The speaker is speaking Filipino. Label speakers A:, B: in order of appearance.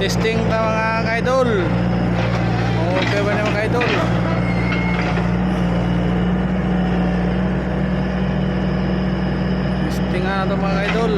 A: Testing ka mga kaidol. Okay ba naman kaidol? Testing nga na ito mga kaidol.